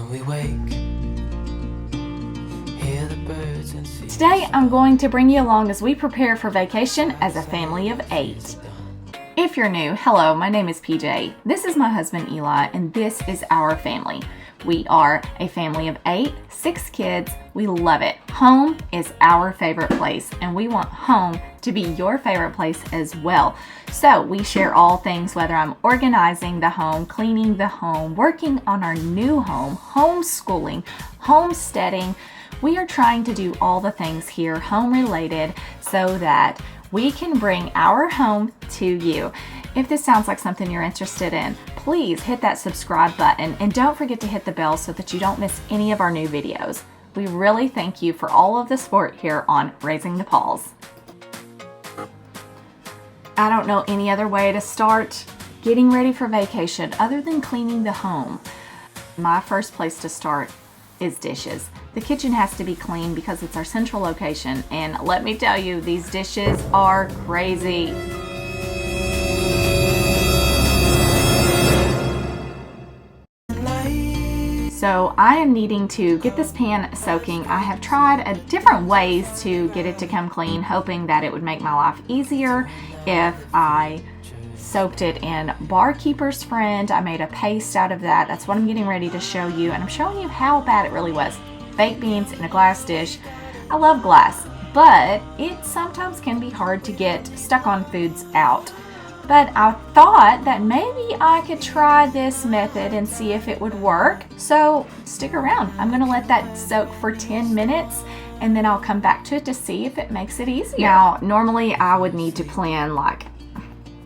When we wake, hear the birds and see. Today I'm going to bring you along as we prepare for vacation as a family of 8. If you're new, hello, my name is PJ. This is my husband Eli, and this is our family. We are a family of 8, 6 kids. We love it. Home is our favorite place, and we want home to be your favorite place as well. So we share all things, whether I'm organizing the home, cleaning the home, working on our new home, homeschooling, homesteading. We are trying to do all the things here home related so that we can bring our home to you. If this sounds like something you're interested in, please hit that subscribe button and don't forget to hit the bell so that you don't miss any of our new videos. We really thank you for all of the support here on Raising the Paws. I don't know any other way to start getting ready for vacation other than cleaning the home. My first place to start is dishes. The kitchen has to be clean because it's our central location, and let me tell you, these dishes are crazy. So I am needing to get this pan soaking. I have tried different ways to get it to come clean, hoping that it would make my life easier if I soaked it in Barkeeper's Friend. I made a paste out of that. That's what I'm getting ready to show you, and I'm showing you how bad it really was. Baked beans in a glass dish. I love glass, but it sometimes can be hard to get stuck on foods out. But I thought that maybe I could try this method and see if it would work. So stick around. I'm gonna let that soak for 10 minutes and then I'll come back to it to see if it makes it easier. Now, normally I would need to plan like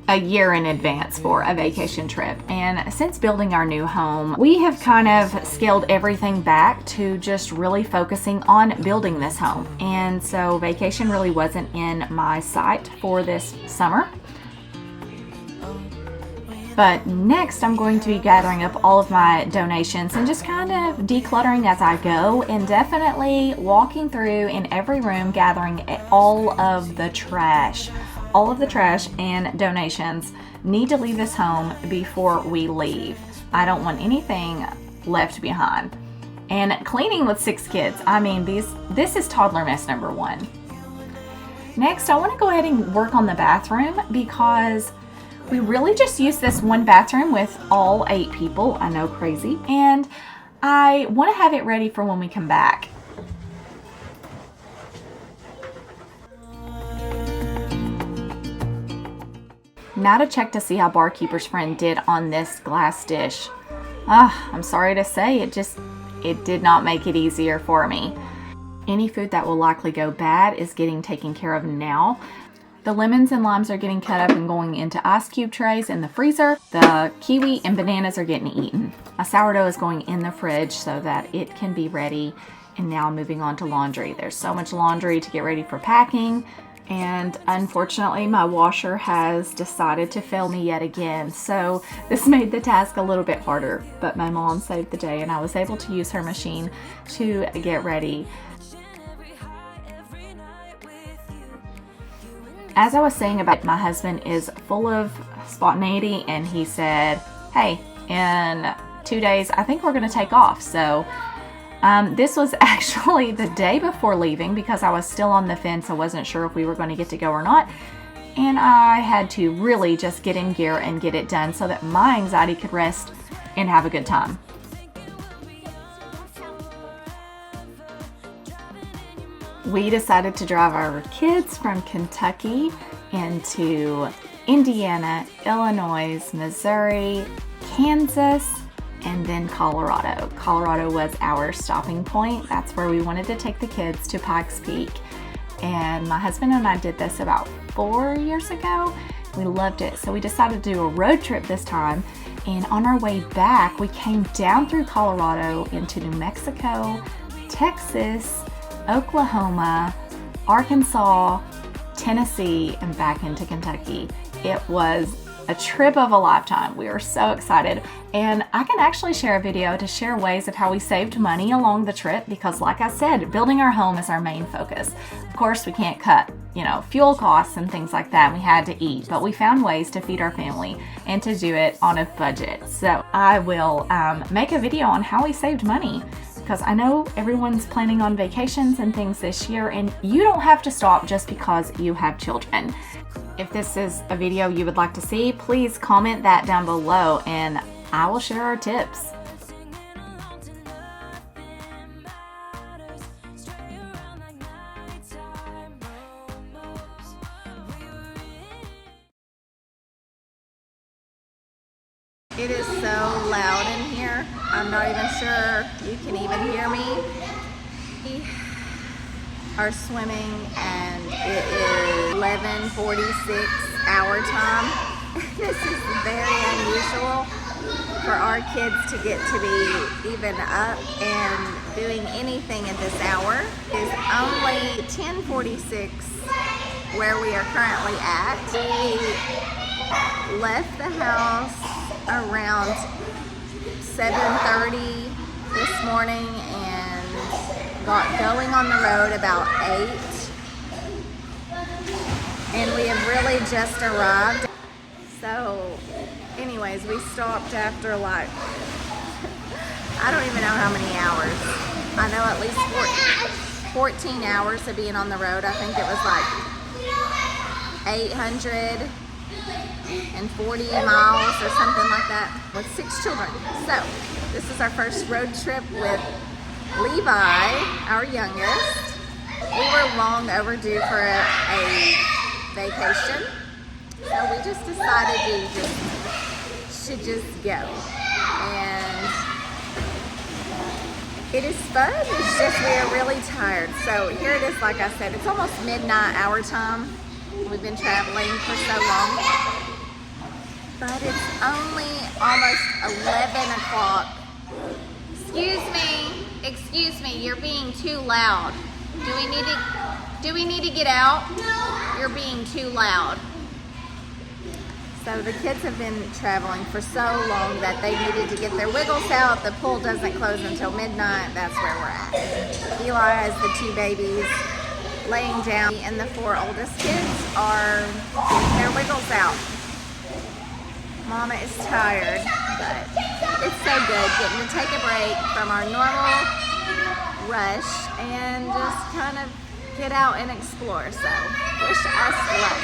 a year in advance for a vacation trip. And since building our new home, we have kind of scaled everything back to just really focusing on building this home. And so vacation really wasn't in my sight for this summer. But next I'm going to be gathering up all of my donations and just kind of decluttering as I go, and definitely walking through in every room gathering all of the trash. All of the trash and donations need to leave this home before we leave. I don't want anything left behind. And cleaning with 6 kids, I mean, this is toddler mess number 1. Next, I want to go ahead and work on the bathroom because we really just use this one bathroom with all 8 people. I know, crazy. And I want to have it ready for when we come back. Now to check to see how Barkeeper's Friend did on this glass dish. I'm sorry to say, it did not make it easier for me. Any food that will likely go bad is getting taken care of now. The lemons and limes are getting cut up and going into ice cube trays in the freezer. The kiwi and bananas are getting eaten. A sourdough is going in the fridge so that it can be ready. And now moving on to laundry. There's so much laundry to get ready for packing. And unfortunately, my washer has decided to fail me yet again. So this made the task a little bit harder, but my mom saved the day and I was able to use her machine to get ready. As I was saying about my husband is full of spontaneity, and he said, hey, in 2 days, I think we're gonna take off. So this was actually the day before leaving because I was still on the fence. I wasn't sure if we were going to get to go or not. And I had to really just get in gear and get it done so that my anxiety could rest and have a good time. We decided to drive our kids from Kentucky into Indiana, Illinois, Missouri, Kansas, and then Colorado. Colorado was our stopping point. That's where we wanted to take the kids to Pikes Peak. And my husband and I did this about 4 years ago. We loved it. So we decided to do a road trip this time. And on our way back, we came down through Colorado into New Mexico, Texas, Oklahoma, Arkansas, Tennessee, and back into Kentucky. It was a trip of a lifetime. We are so excited, and I can actually share a video to share ways of how we saved money along the trip because, like I said, building our home is our main focus. Of course, we can't cut, fuel costs and things like that. We had to eat, but we found ways to feed our family and to do it on a budget. So I will make a video on how we saved money, because I know everyone's planning on vacations and things this year, and you don't have to stop just because you have children. If this is a video you would like to see, please comment that down below and I will share our tips. It is so loud in here. I'm not even sure you can even hear me. We are swimming and it is 11:46 our time. This is very unusual for our kids to get to be even up and doing anything at this hour. It is only 10:46 where we are currently at. We left the house around 7:30 this morning and got going on the road about 8, and we have really just arrived. So anyways, we stopped after like I don't even know how many hours. I know at least 14 hours of being on the road. I think it was like 840 miles or something like that with 6 children. So this is our first road trip with Levi, our youngest. We were long overdue for a vacation, so we just decided we should just go. And it is fun, it's just we are really tired. So here it is, like I said, it's almost midnight our time. We've been traveling for so long, but it's only almost 11 o'clock. Excuse me, you're being too loud. Do we need to get out? You're being too loud. So the kids have been traveling for so long that they needed to get their wiggles out. The pool doesn't close until midnight. That's where we're at. Eli has the 2 babies laying down, and the 4 oldest kids are getting their wiggles out. Mama is tired, but it's so good getting to take a break from our normal rush and just kind of get out and explore. So wish us luck.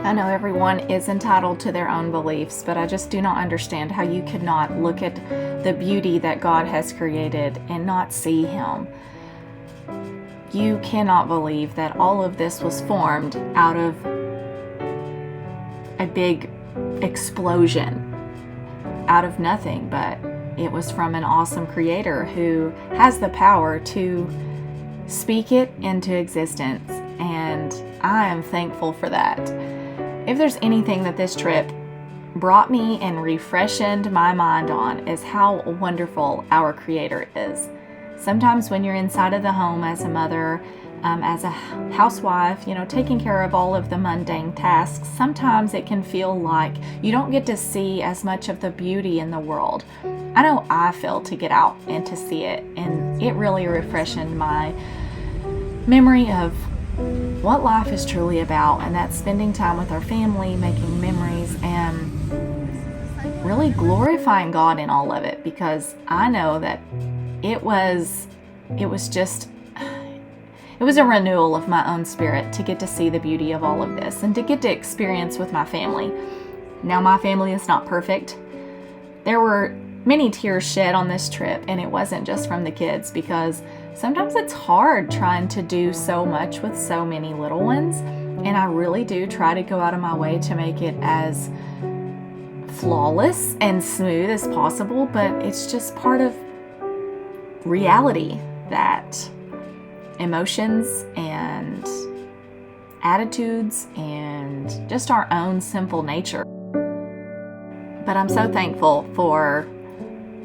I know everyone is entitled to their own beliefs, but I just do not understand how you could not look at the beauty that God has created and not see Him. You cannot believe that all of this was formed out of a big explosion, out of nothing, but it was from an awesome creator who has the power to speak it into existence, and I am thankful for that. If there's anything that this trip brought me and refreshed my mind on, is how wonderful our creator is. Sometimes when you're inside of the home as a mother, as a housewife, taking care of all of the mundane tasks, sometimes it can feel like you don't get to see as much of the beauty in the world. I know I failed to get out and to see it, and it really refreshed my memory of what life is truly about, and that's spending time with our family, making memories, and really glorifying God in all of it, because I know that it was a renewal of my own spirit to get to see the beauty of all of this and to get to experience with my family. Now, my family is not perfect. There were many tears shed on this trip, and it wasn't just from the kids, because sometimes it's hard trying to do so much with so many little ones, and I really do try to go out of my way to make it as flawless and smooth as possible, but it's just part of reality that emotions and attitudes and just our own simple nature. But I'm so thankful for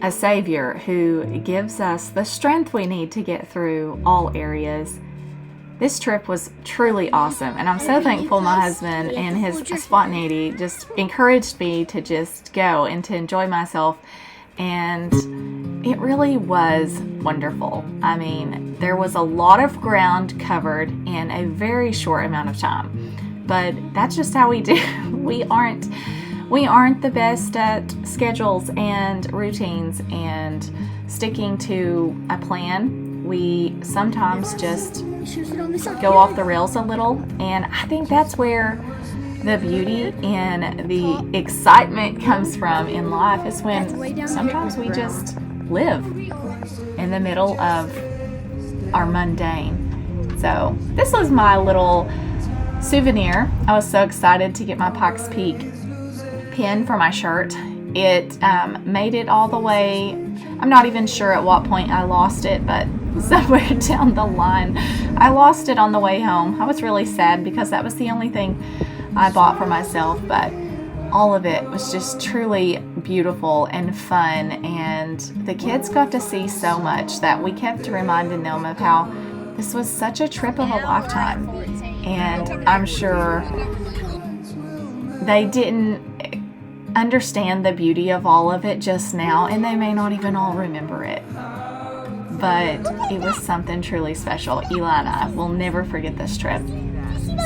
a Savior who gives us the strength we need to get through all areas, this trip was truly awesome, and I'm so thankful my husband and his spontaneity just encouraged me to just go and to enjoy myself, and it really was wonderful. I mean, there was a lot of ground covered in a very short amount of time, but that's just how we do. We aren't the best at schedules and routines and sticking to a plan. We sometimes just go off the rails a little, and I think that's where the beauty and the excitement comes from in life, is when sometimes we just live in the middle of our mundane. So this was my little souvenir. I was so excited to get my Pikes Peak pin for my shirt. It made it all the way. I'm not even sure at what point I lost it, but somewhere down the line I lost it on the way home. I was really sad because that was the only thing I bought for myself, but all of it was just truly beautiful and fun, and the kids got to see so much that we kept reminding them of how this was such a trip of a lifetime. And I'm sure they didn't understand the beauty of all of it just now, and they may not even all remember it, but it was something truly special. Eli and I will never forget this trip,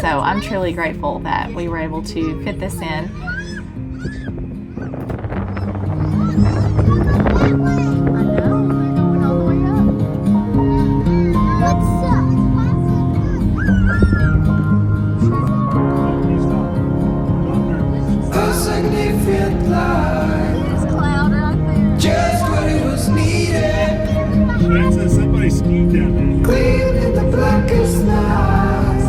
so I'm truly grateful that we were able to fit this in. Somebody skied down there. Clean in the blackest night,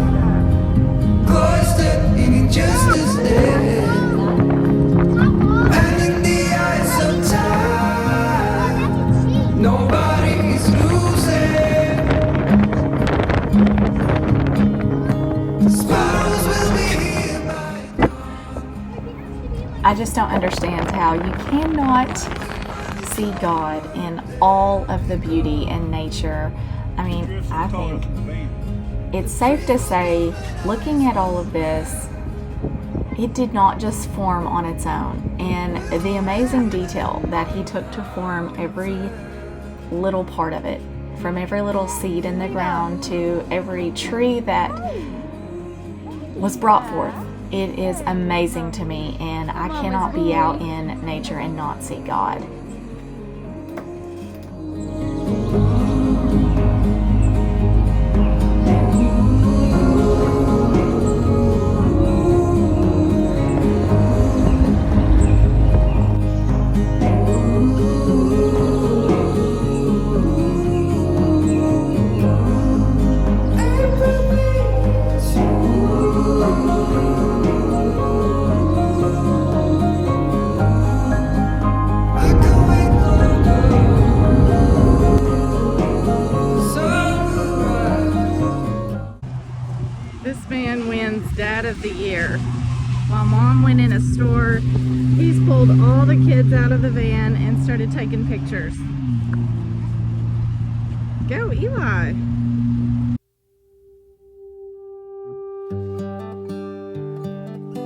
cloistered in injustice dead, and in the eyes of time, nobody is losing. The sparrows will be here by... I just don't understand how you cannot see God in all of the beauty and nature. I mean, I think it's safe to say, looking at all of this, it did not just form on its own. And the amazing detail that he took to form every little part of it, from every little seed in the ground to every tree that was brought forth. It is amazing to me, and I cannot be out in nature and not see God. This man wins Dad of the Year. While Mom went in a store, he's pulled all the kids out of the van and started taking pictures. Go, Eli!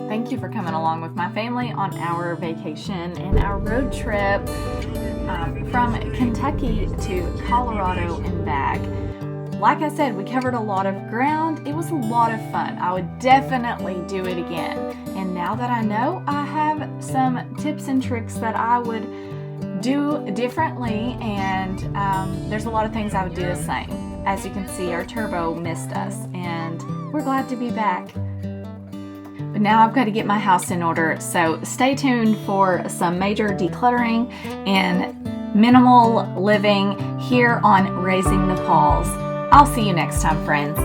Thank you for coming along with my family on our vacation and our road trip from Kentucky to Colorado and back. Like I said, we covered a lot of ground. It was a lot of fun. I would definitely do it again. And now that I know, I have some tips and tricks that I would do differently, and there's a lot of things I would do the same. As you can see, our turbo missed us, and we're glad to be back. But now I've got to get my house in order, so stay tuned for some major decluttering and minimal living here on Raising the Paws. I'll see you next time, friends.